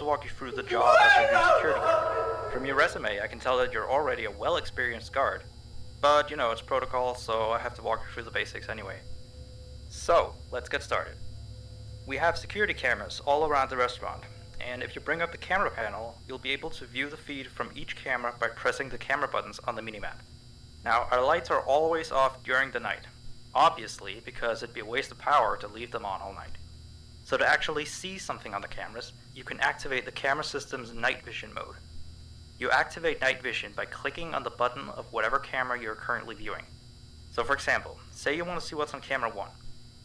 to walk you through the job as a new security guard. From your resume, I can tell that you're already a well-experienced guard. But, you know, it's protocol, so I have to walk you through the basics anyway. So, let's get started. We have security cameras all around the restaurant, and if you bring up the camera panel, you'll be able to view the feed from each camera by pressing the camera buttons on the minimap. Now, our lights are always off during the night, obviously because it'd be a waste of power to leave them on all night. So to actually see something on the cameras, you can activate the camera system's night vision mode. You activate night vision by clicking on the button of whatever camera you're currently viewing. So for example, say you want to see what's on camera 1.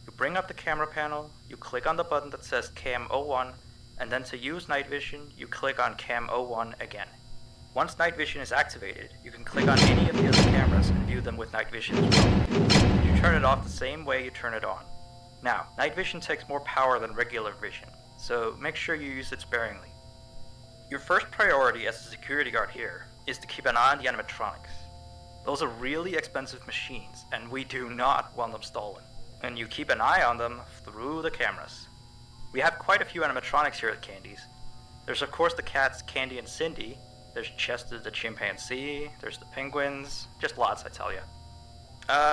You bring up the camera panel, you click on the button that says Cam 01, and then to use night vision, you click on Cam 01 again. Once night vision is activated, you can click on any of the other cameras and view them with night vision as well. You turn it off the same way you turn it on. Now, night vision takes more power than regular vision, so make sure you use it sparingly. Your first priority as a security guard here is to keep an eye on the animatronics. Those are really expensive machines, and we do not want them stolen. And you keep an eye on them through the cameras. We have quite a few animatronics here at Candy's. There's of course the cats Candy and Cindy, there's Chester the chimpanzee, there's the penguins, just lots I tell ya.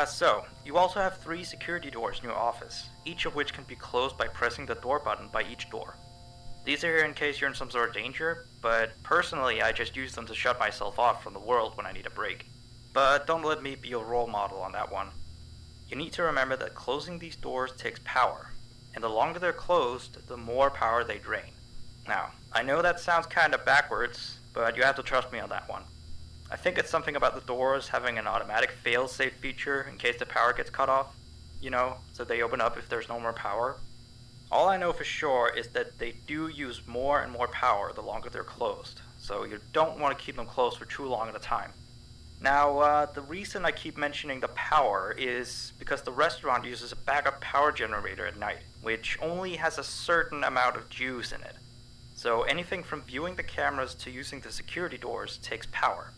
So, you also have 3 security doors in your office, each of which can be closed by pressing the door button by each door. These are here in case you're in some sort of danger, but personally I just use them to shut myself off from the world when I need a break. But don't let me be your role model on that one. You need to remember that closing these doors takes power, and the longer they're closed, the more power they drain. Now, I know that sounds kinda backwards, but you have to trust me on that one. I think it's something about the doors having an automatic fail-safe feature in case the power gets cut off, you know, so they open up if there's no more power. All I know for sure is that they do use more and more power the longer they're closed, so you don't want to keep them closed for too long at a time. Now, the reason I keep mentioning the power is because the restaurant uses a backup power generator at night, which only has a certain amount of juice in it. So anything from viewing the cameras to using the security doors takes power.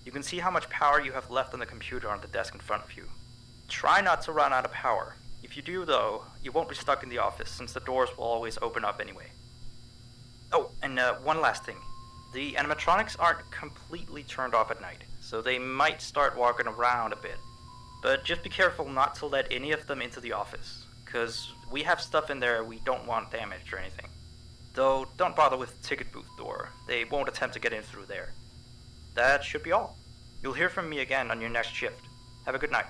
You can see how much power you have left on the computer on the desk in front of you. Try not to run out of power. If you do though, you won't be stuck in the office since the doors will always open up anyway. Oh, and one last thing. The animatronics aren't completely turned off at night, so they might start walking around a bit. But just be careful not to let any of them into the office, cause we have stuff in there we don't want damaged or anything. Though, don't bother with the ticket booth door, they won't attempt to get in through there. That should be all. You'll hear from me again on your next shift. Have a good night.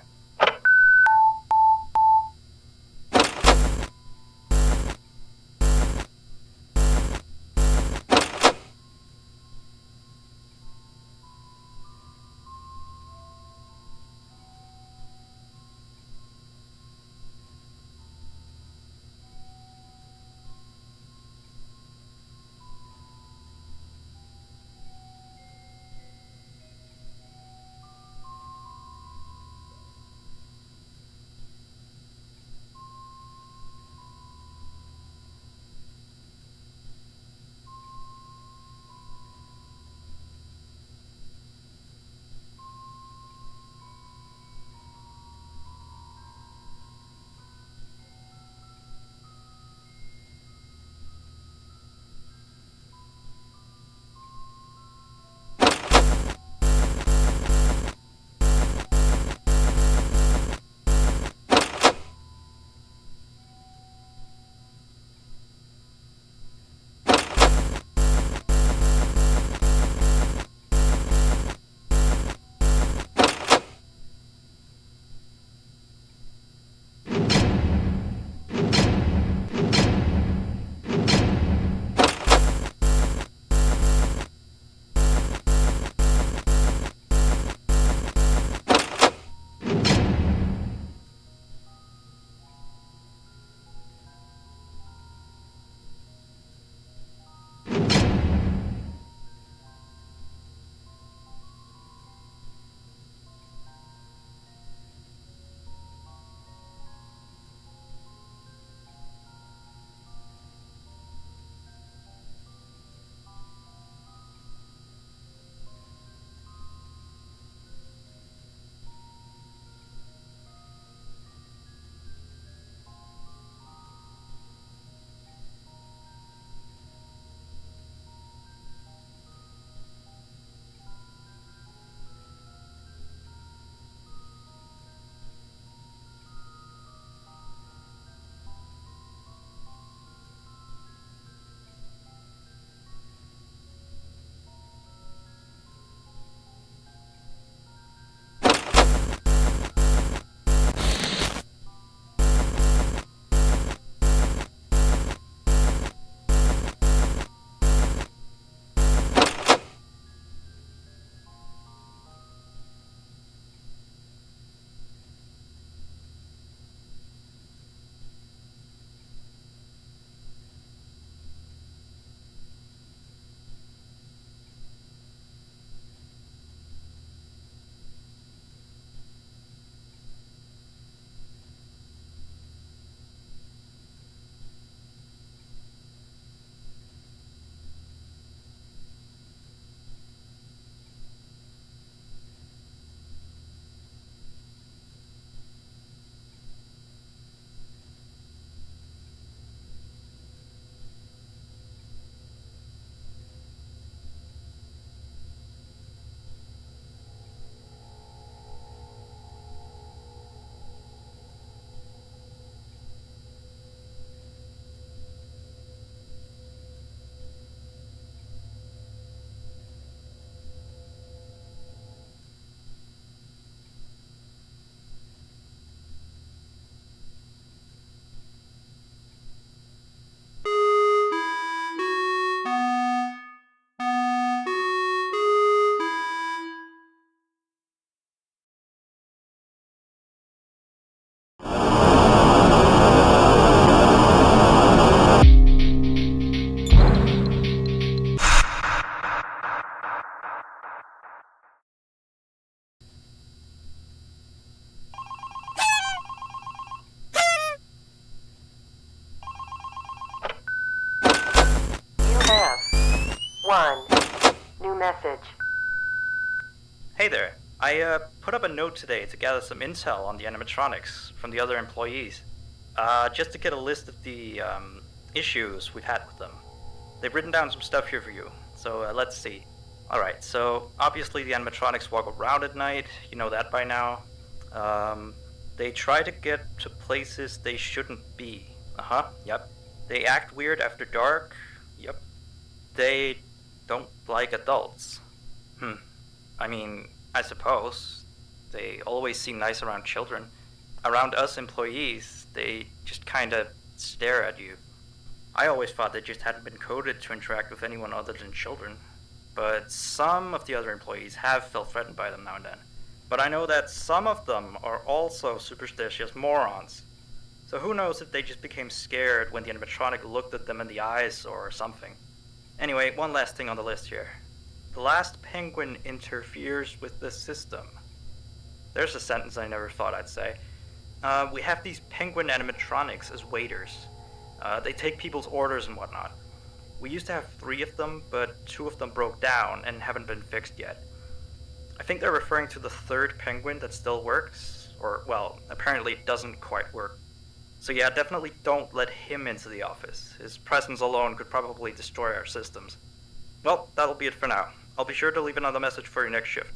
1. New message. Hey there. I put up a note today to gather some intel on the animatronics from the other employees. Just to get a list of the issues we've had with them. They've written down some stuff here for you, so let's see. Alright, so obviously the animatronics walk around at night, you know that by now. They try to get to places they shouldn't be. Yep. They act weird after dark. Yep. They don't like adults. I mean, I suppose. They always seem nice around children. Around us employees, they just kinda stare at you. I always thought they just hadn't been coded to interact with anyone other than children. But some of the other employees have felt threatened by them now and then. But I know that some of them are also superstitious morons. So who knows if they just became scared when the animatronic looked at them in the eyes or something. Anyway, one last thing on the list here. The last penguin interferes with the system. There's a sentence I never thought I'd say. We have these penguin animatronics as waiters. They take people's orders and whatnot. We used to have 3 of them, but 2 of them broke down and haven't been fixed yet. I think they're referring to the 3rd penguin that still works, or, well, apparently it doesn't quite work. So yeah, definitely don't let him into the office. His presence alone could probably destroy our systems. Well, that'll be it for now. I'll be sure to leave another message for your next shift.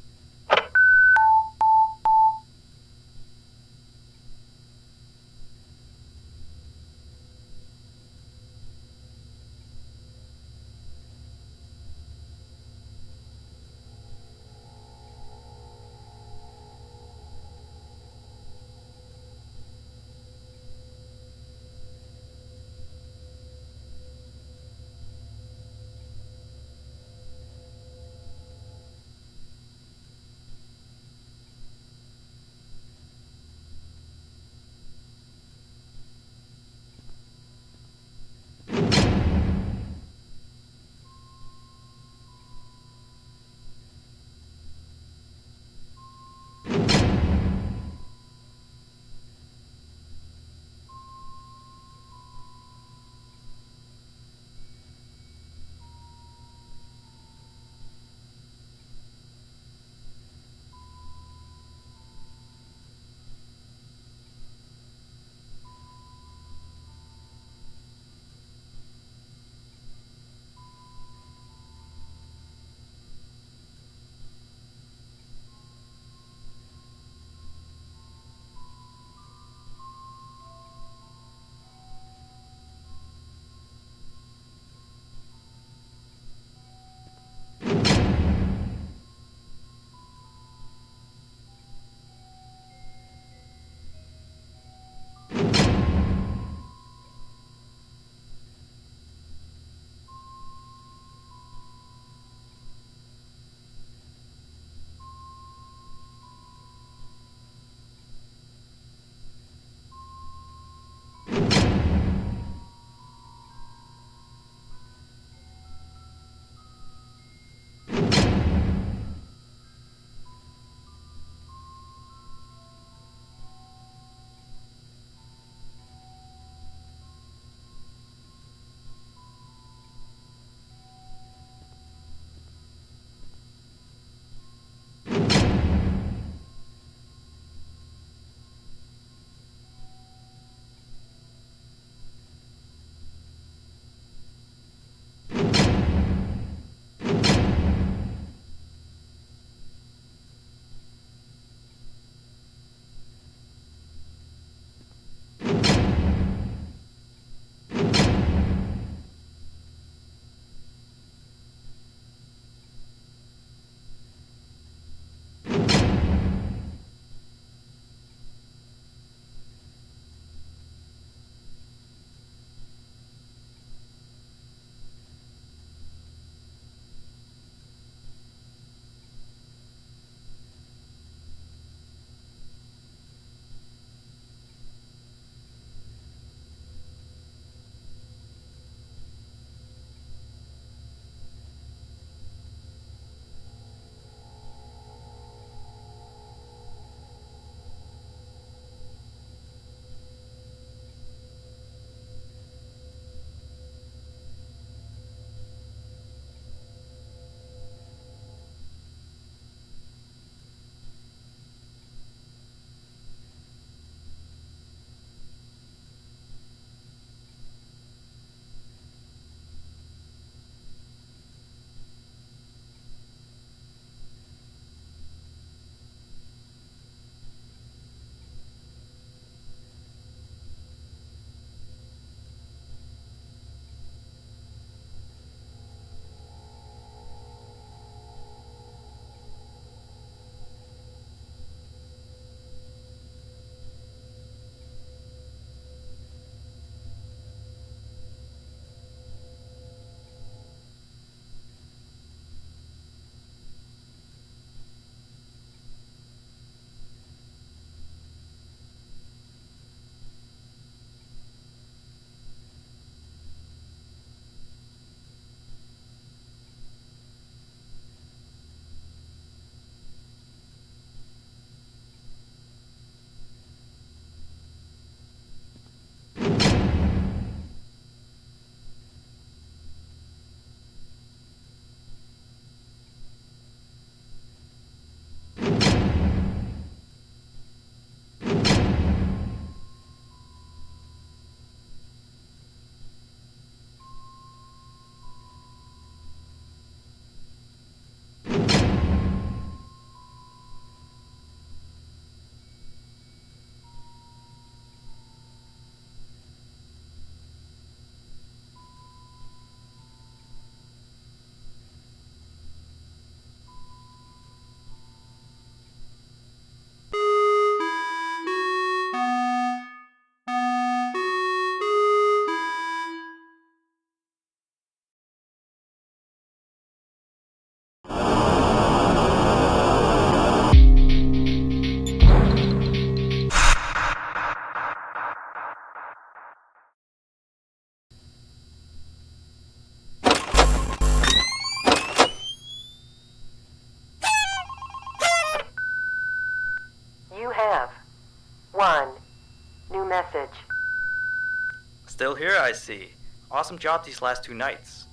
Still here, I see. Awesome job these last 2 nights.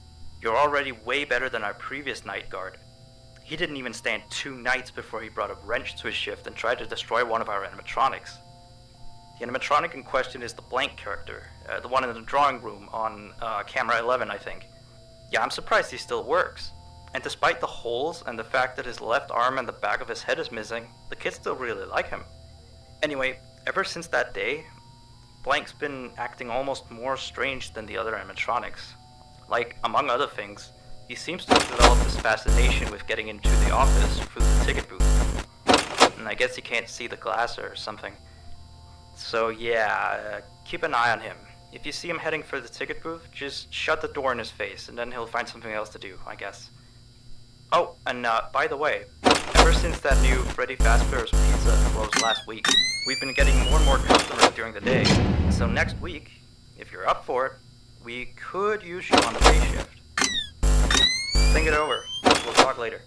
You're already way better than our previous night guard. He didn't even stand 2 nights before he brought a wrench to his shift and tried to destroy one of our animatronics. The animatronic in question is the blank character, the one in the drawing room on camera 11, I think. Yeah, I'm surprised he still works. And despite the holes and the fact that his left arm and the back of his head is missing, the kids still really like him. Anyway, ever since that day, Blank's been acting almost more strange than the other animatronics. Like, among other things, he seems to have developed this fascination with getting into the office through the ticket booth. And I guess he can't see the glass or something. So yeah, keep an eye on him. If you see him heading for the ticket booth, just shut the door in his face, and then he'll find something else to do, I guess. Oh, and by the way, ever since that new Freddy Fazbear's Pizza closed last week, we've been getting more and more customers during the day. So next week, if you're up for it, we could use you on the day shift. Think it over. We'll talk later.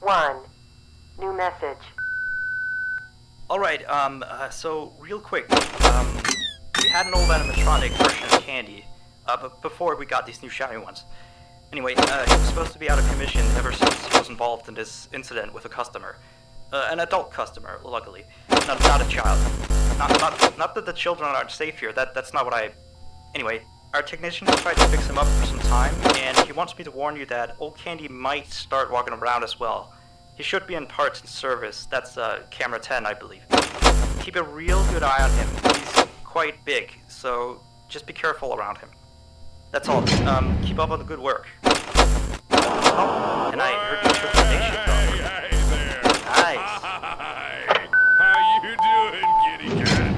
1. New message. Alright, so real quick, we had an old animatronic version of Candy, but before we got these new shiny ones. Anyway, he was supposed to be out of commission ever since he was involved in this incident with a customer. An adult customer, luckily. Not a child. Not that the children aren't safe here, that's not what I... Anyway, our technician has tried to fix him up for some time, and he wants me to warn you that old Candy might start walking around as well. He should be in parts and service. That's camera 10, I believe. Keep a real good eye on him. He's quite big, so just be careful around him. That's all. Keep up on the good work. Oh, and I heard you took the nation dog. Hey there. Nice. Hi. How you doing, kitty cat?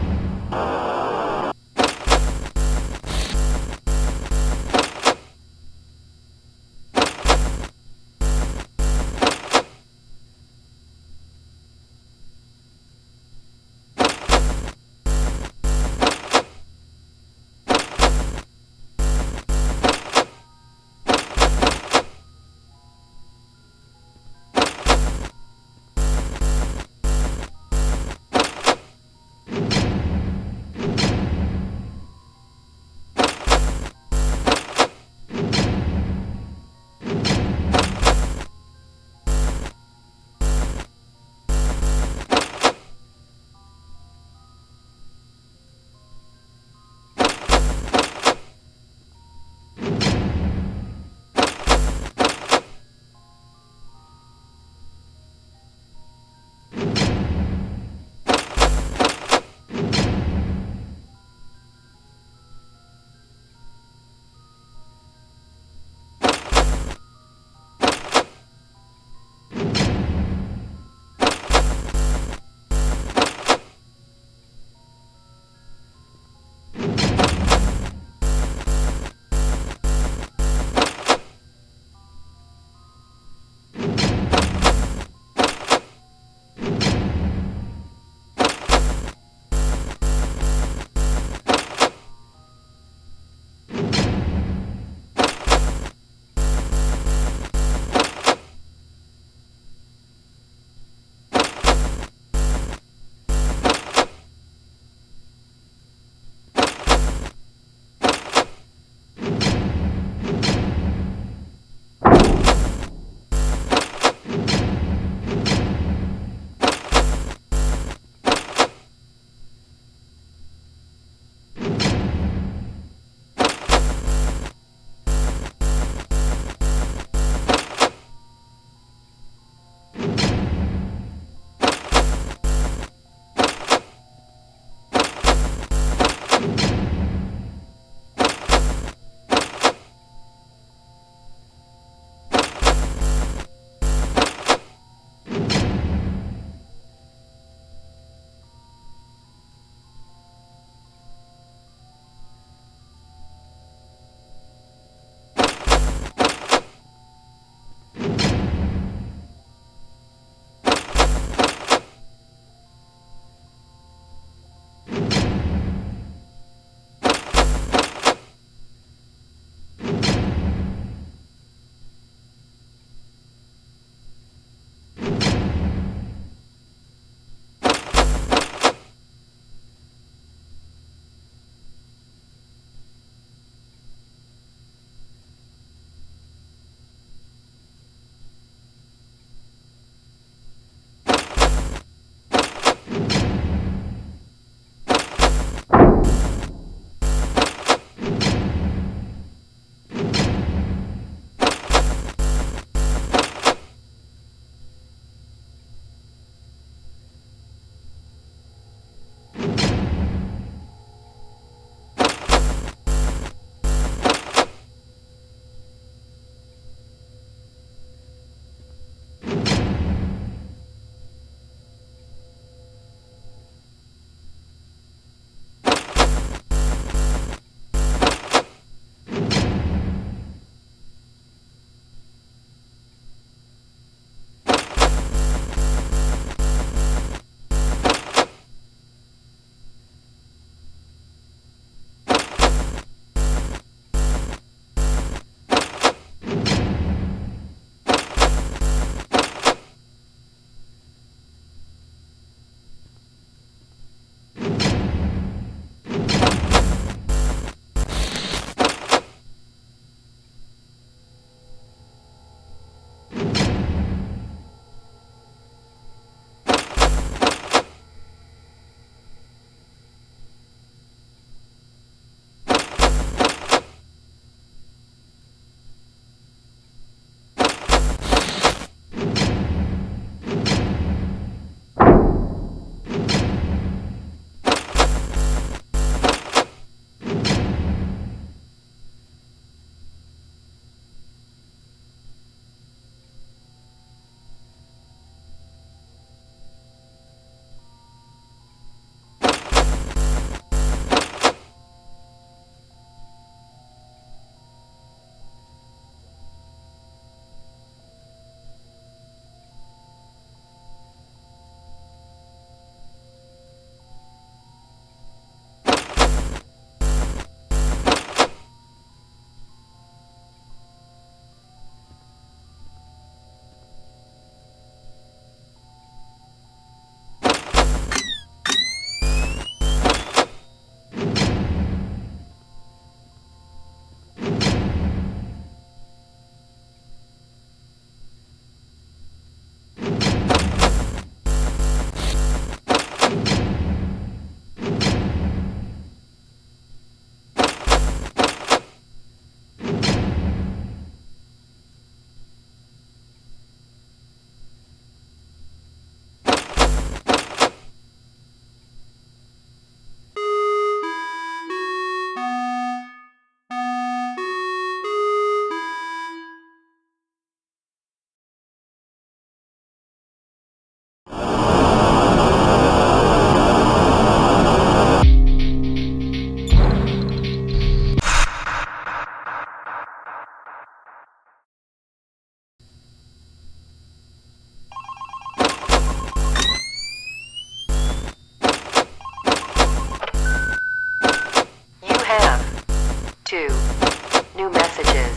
New messages.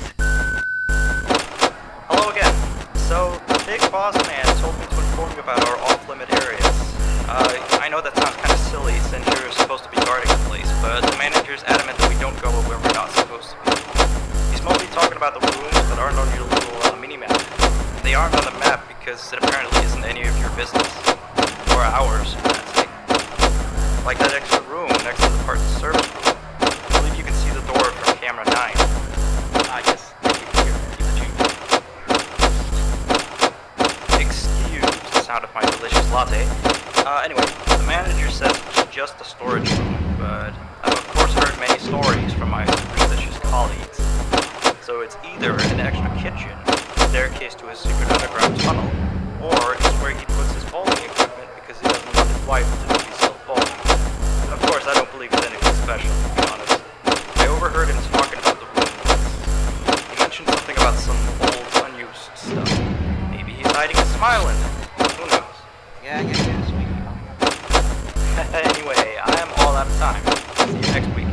Hello again. So, the big boss man told me to inform you about our off-limit areas. I know that sounds kind of silly since you're supposed to be guarding the place, but the manager's adamant that we don't go where we're not supposed to be. He's mostly talking about the rooms that aren't on your little mini-map. They aren't on the map because it apparently isn't any of your business. Or ours, for that sake. Like that extra room next to the parts service room. I believe you can see the door from camera 9. Yes. Here, keep the change. Excuse the sound of my delicious latte. Anyway, the manager says it's just a storage room, but I've of course heard many stories from my superstitious colleagues. So it's either an extra kitchen, a staircase to a secret underground tunnel, or it's where he puts his bowling equipment because he doesn't want his wife to be still bowling. Of course, I don't believe it's anything special, to be honest. I overheard him talking about the room once. He mentioned something about some old, unused stuff. Maybe he's hiding a smile in it. Who knows? Yeah, sweetie. Anyway, I am all out of time. See you next week.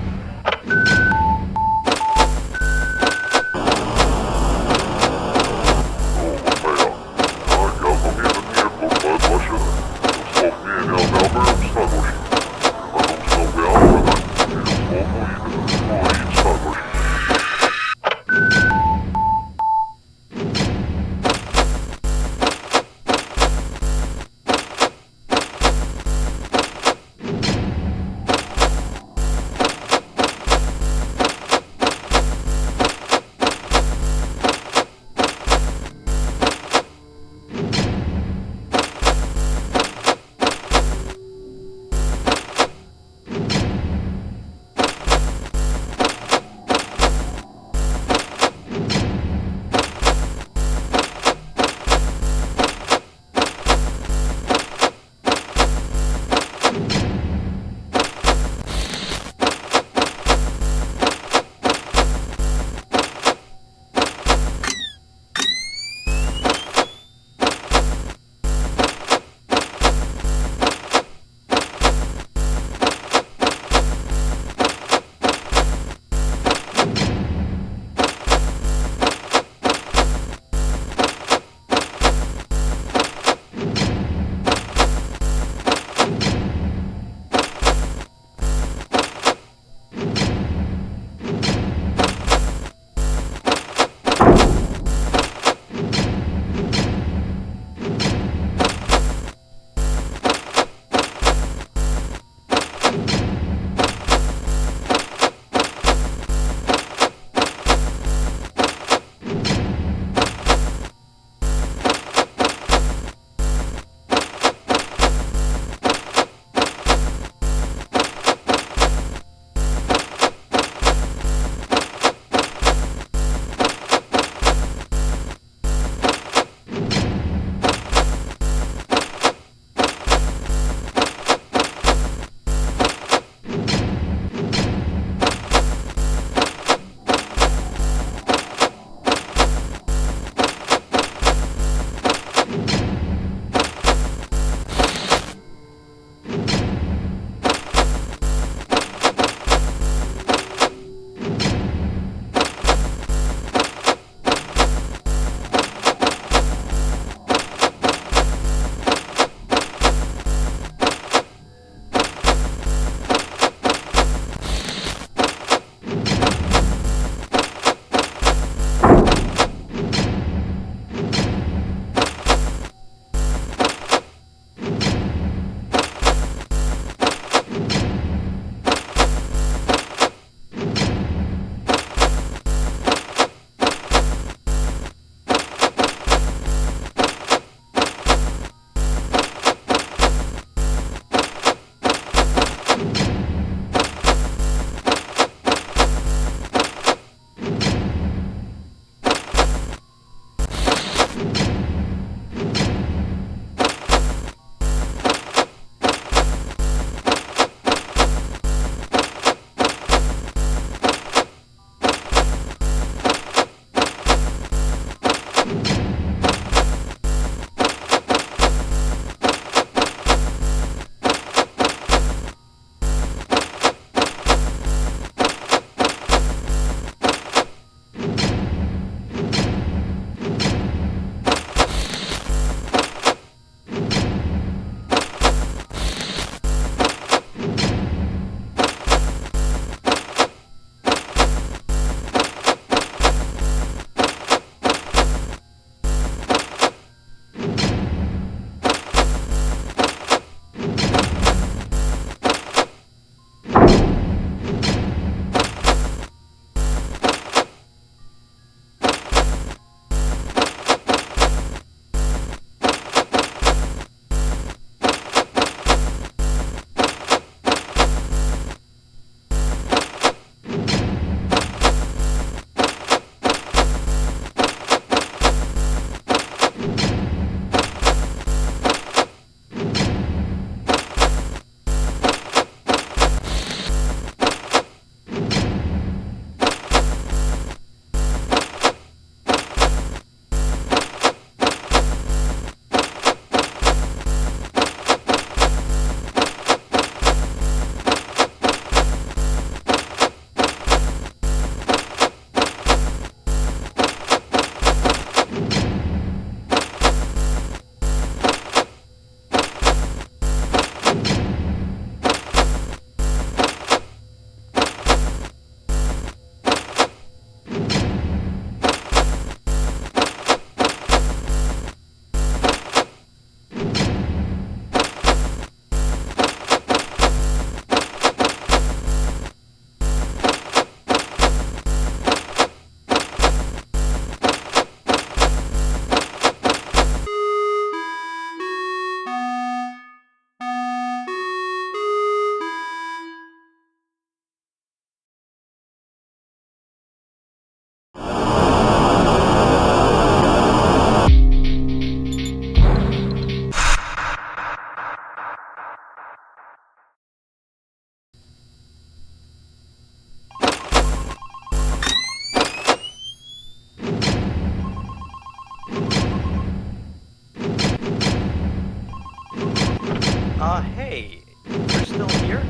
Hey, you're still here?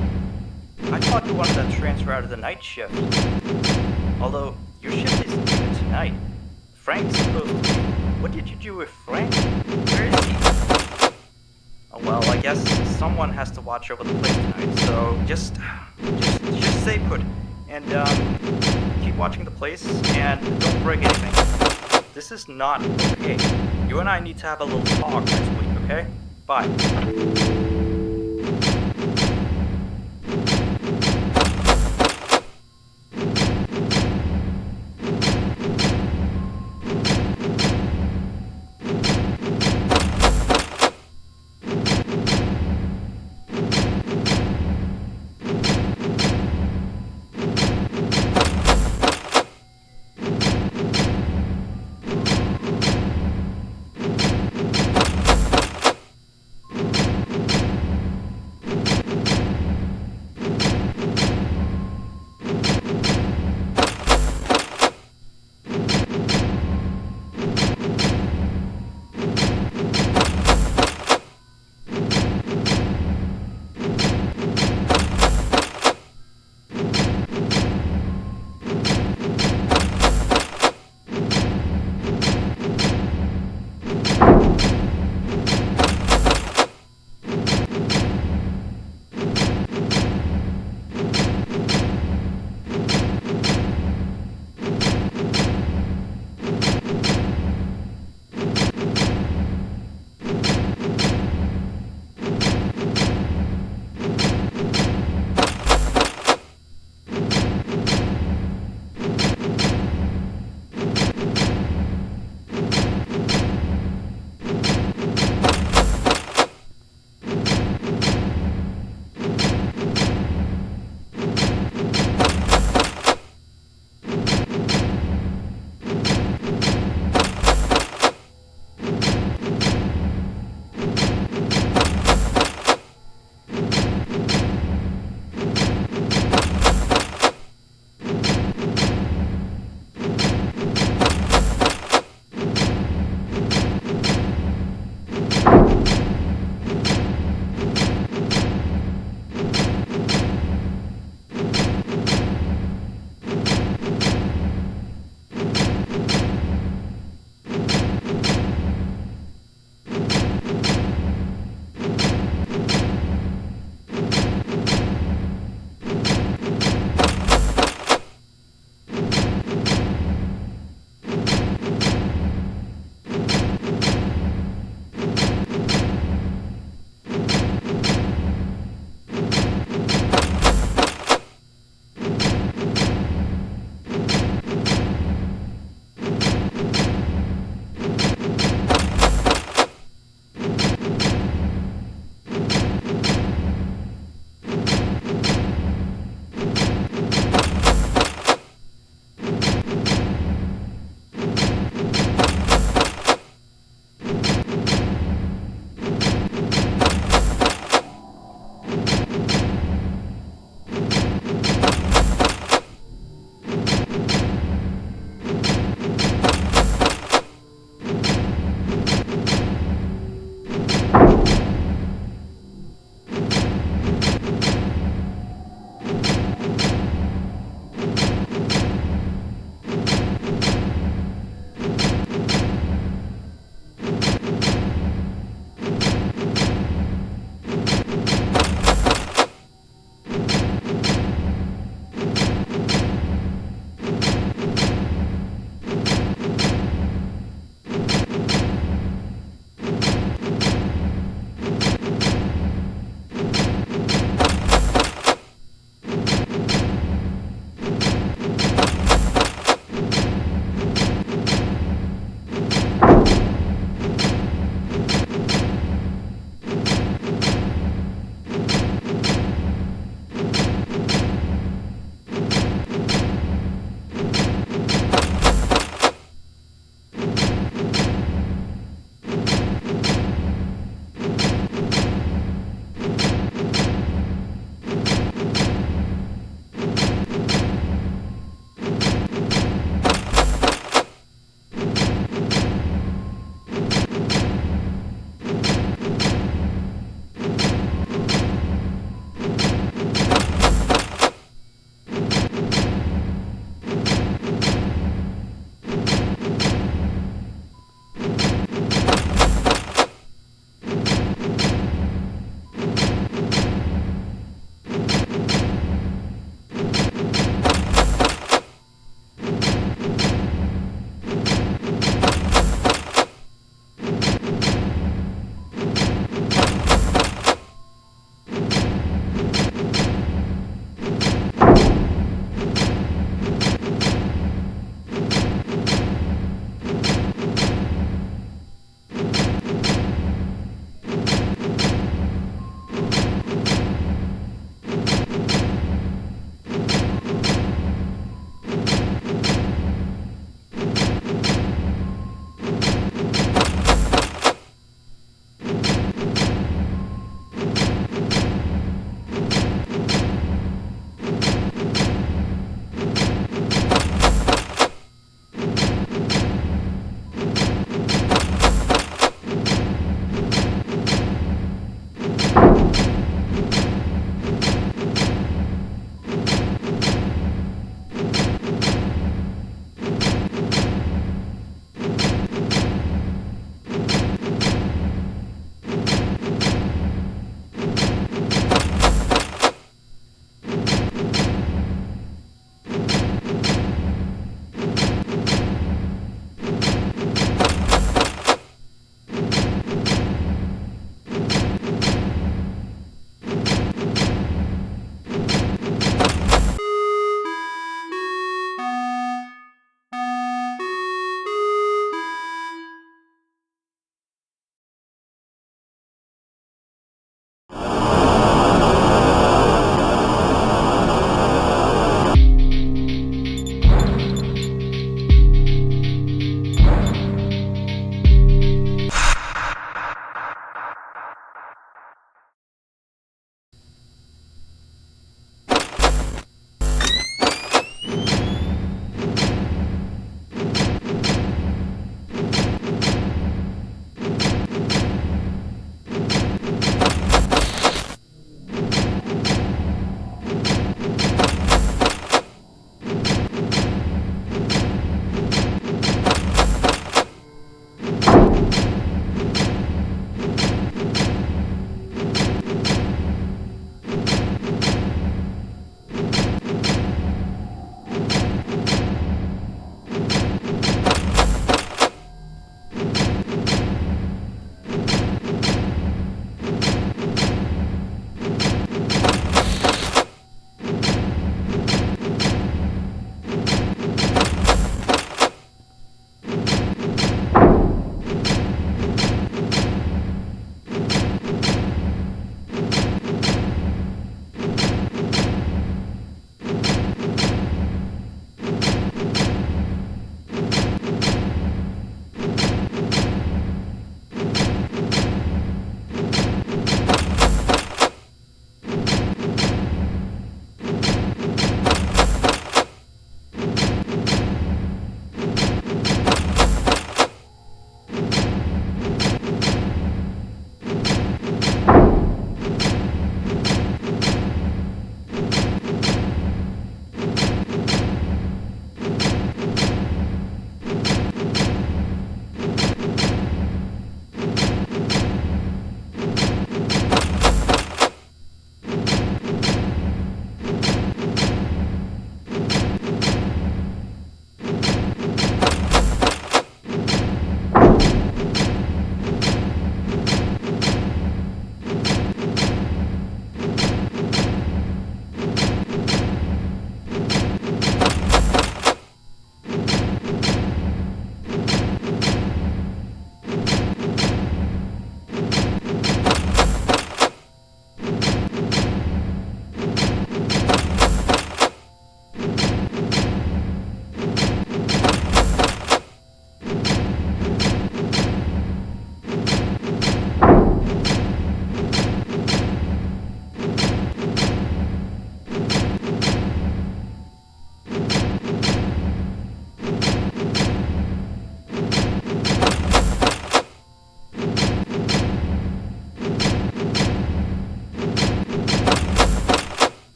I thought you wanted to transfer out of the night shift. Although, your shift isn't even tonight. Frank's supposed to be. What did you do with Frank? Where is he? Oh, well, I guess someone has to watch over the place tonight, so just stay put. And, keep watching the place, and don't break anything. This is not okay. You and I need to have a little talk next week, okay? Bye.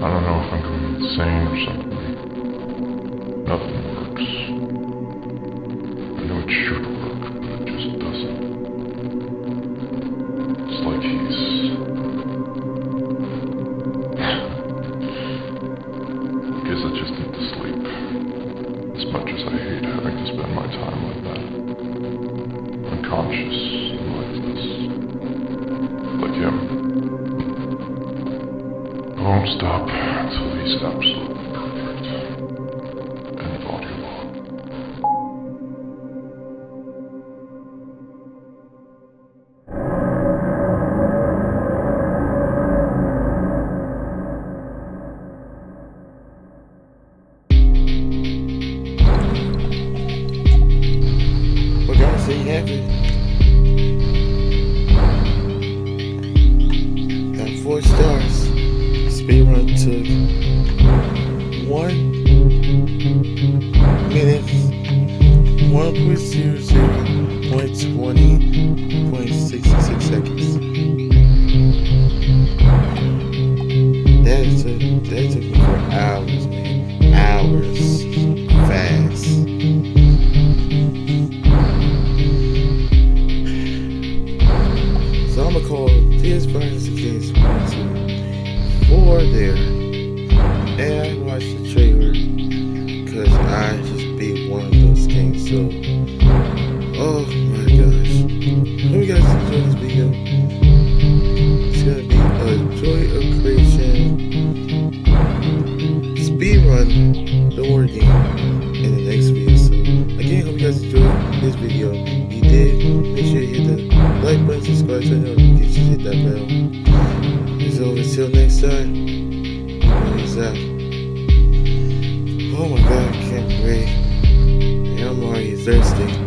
don't know if I'm going insane or something. Nothing works. I know it should work, but it just doesn't. It's like he's... I guess I just need to sleep. As much as I hate having to spend my time like that. Unconscious and lifeless. Like him. I won't stop until he's absolutely perfect. End of audio log. Well, guys, there you have it. Got 4 stars. Speedrun took 1 minute, 1.00.20.66 seconds. That took me for hours, man. Hours. Fast. So I'm gonna call this versus against 1, 2, 4 there. And I watched the trailer because I just beat one of those games. So, oh my gosh. Hope you guys enjoy this video. It's gonna be a joy of creation speedrun the war game in the next video. So again, hope you guys enjoyed this video. If you did, make sure you hit the like button, subscribe, turn on notifications, hit that bell. So until next time, peace out. Oh my god, I can't wait. And I'm already thirsty.